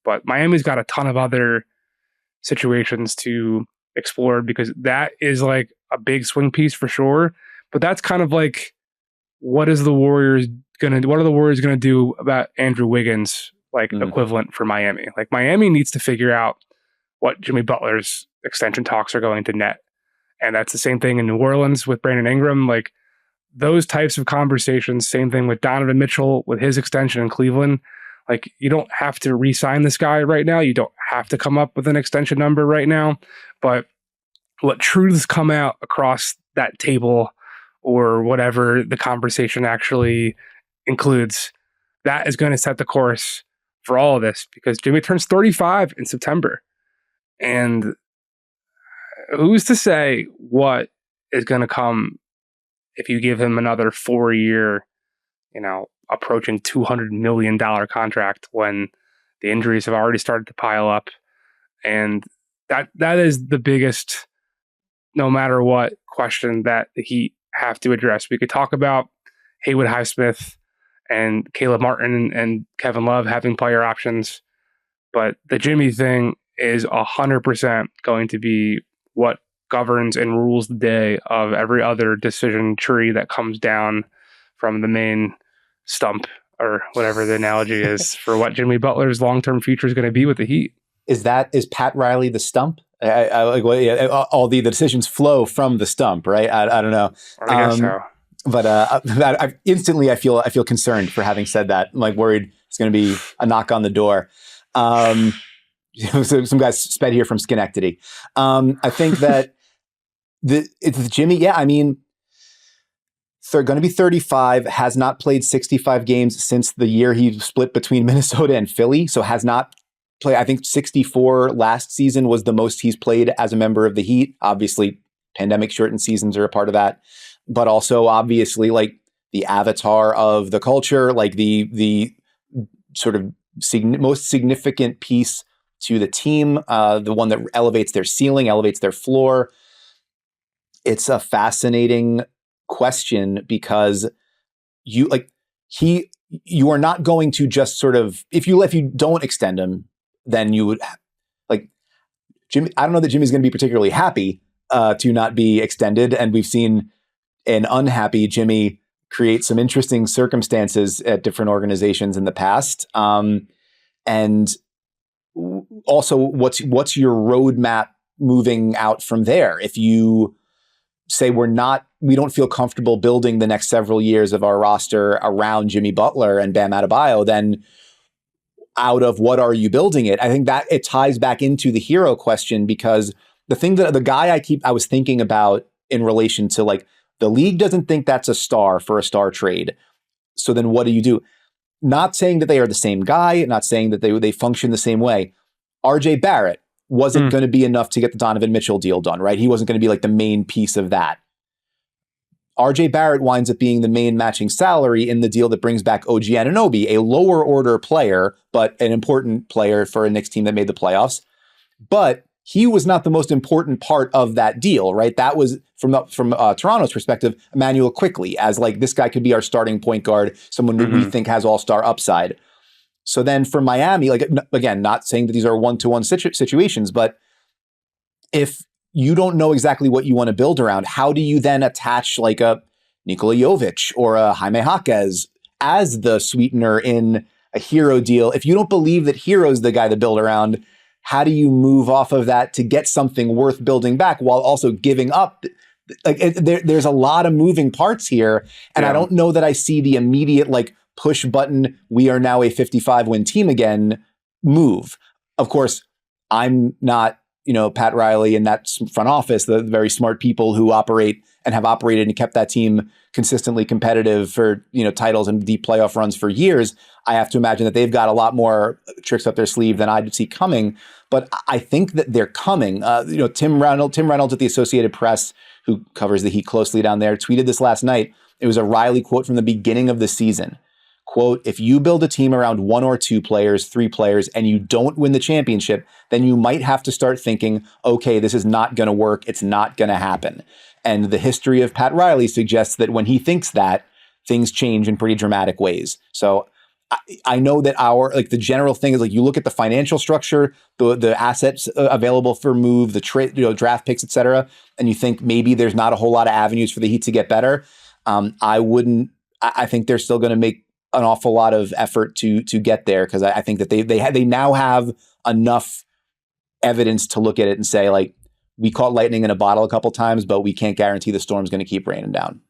But Miami's got a ton of other situations to explore because that is like a big swing piece for sure. But that's kind of like, what are the Warriors gonna do about Andrew Wiggins, like equivalent for Miami? Like Miami needs to figure out what Jimmy Butler's extension talks are going to net. And that's the same thing in New Orleans with Brandon Ingram. Like those types of conversations, same thing with Donovan Mitchell with his extension in Cleveland. Like you don't have to re-sign this guy right now. You don't have to come up with an extension number right now. But what truths come out across that table or whatever the conversation actually includes, that is going to set the course for all of this because Jimmy turns 35 in September. And who's to say what is going to come if you give him another 4-year, approaching $200 million contract when the injuries have already started to pile up. And that is the biggest, no matter what, question that the Heat have to address. We could talk about Haywood Highsmith and Caleb Martin and Kevin Love having player options, but the Jimmy thing is 100% going to be what governs and rules the day of every other decision tree that comes down from the main stump or whatever the analogy is for what Jimmy Butler's long-term future is going to be with the Heat. Is Pat Riley the stump? All the decisions flow from the stump, right? I don't know. I guess so. But I feel concerned for having said that. I'm like worried it's going to be a knock on the door. So some guys sped here from Schenectady. I think that it's Jimmy. Yeah, I mean, they're going to be 35. Has not played 65 games since the year he split between Minnesota and Philly. So has not played. I think 64 last season was the most he's played as a member of the Heat. Obviously, pandemic shortened seasons are a part of that, but also obviously like the avatar of the culture, like the sort of most significant piece to the team, the one that elevates their ceiling, elevates their floor. It's a fascinating question because you are not going to just sort of, if you don't extend him, then you would like Jimmy. I don't know that Jimmy's going to be particularly happy to not be extended. And we've seen an unhappy Jimmy create some interesting circumstances at different organizations in the past. And also what's your roadmap moving out from there? If you say we don't feel comfortable building the next several years of our roster around Jimmy Butler and Bam Adebayo, then out of what are you building it? I think that it ties back into the hero question, because the guy I was thinking about in relation to like the league doesn't think that's a star for a star trade. So then what do you do? Not saying that they are the same guy, not saying that they function the same way. RJ Barrett wasn't going to be enough to get the Donovan Mitchell deal done, right? He wasn't going to be like the main piece of that. RJ Barrett winds up being the main matching salary in the deal that brings back OG Anunoby, a lower order player, but an important player for a Knicks team that made the playoffs. But he was not the most important part of that deal, right? That was from Toronto's perspective, Emmanuel Quickley, as like this guy could be our starting point guard, someone who we think has all-star upside. So then for Miami, like again, not saying that these are one-to-one situations, but if you don't know exactly what you want to build around, how do you then attach like a Nikola Jovic or a Jaime Jaquez as the sweetener in a hero deal? If you don't believe that Hero's the guy to build around, how do you move off of that to get something worth building back while also giving up? Like there's a lot of moving parts here. And I don't know that I see the immediate like push button, we are now a 55-win team again move. Of course, I'm not, Pat Riley and that front office, the very smart people who operate and have operated and kept that team consistently competitive for, titles and deep playoff runs for years. I have to imagine that they've got a lot more tricks up their sleeve than I'd see coming. But I think that they're coming. Tim Reynolds at the Associated Press, who covers the Heat closely down there, tweeted this last night. It was a Riley quote from the beginning of the season. Quote, if you build a team around 1 or 2 players, 3 players, and you don't win the championship, then you might have to start thinking, okay, this is not going to work. It's not going to happen. And the history of Pat Riley suggests that when he thinks that, things change in pretty dramatic ways. So I know that the general thing is like you look at the financial structure, the assets available for move, the trade, draft picks, et cetera, and you think maybe there's not a whole lot of avenues for the Heat to get better. I think they're still going to make an awful lot of effort to get there, because I think that they now have enough evidence to look at it and say, like, we caught lightning in a bottle a couple times, but we can't guarantee the storm's going to keep raining down.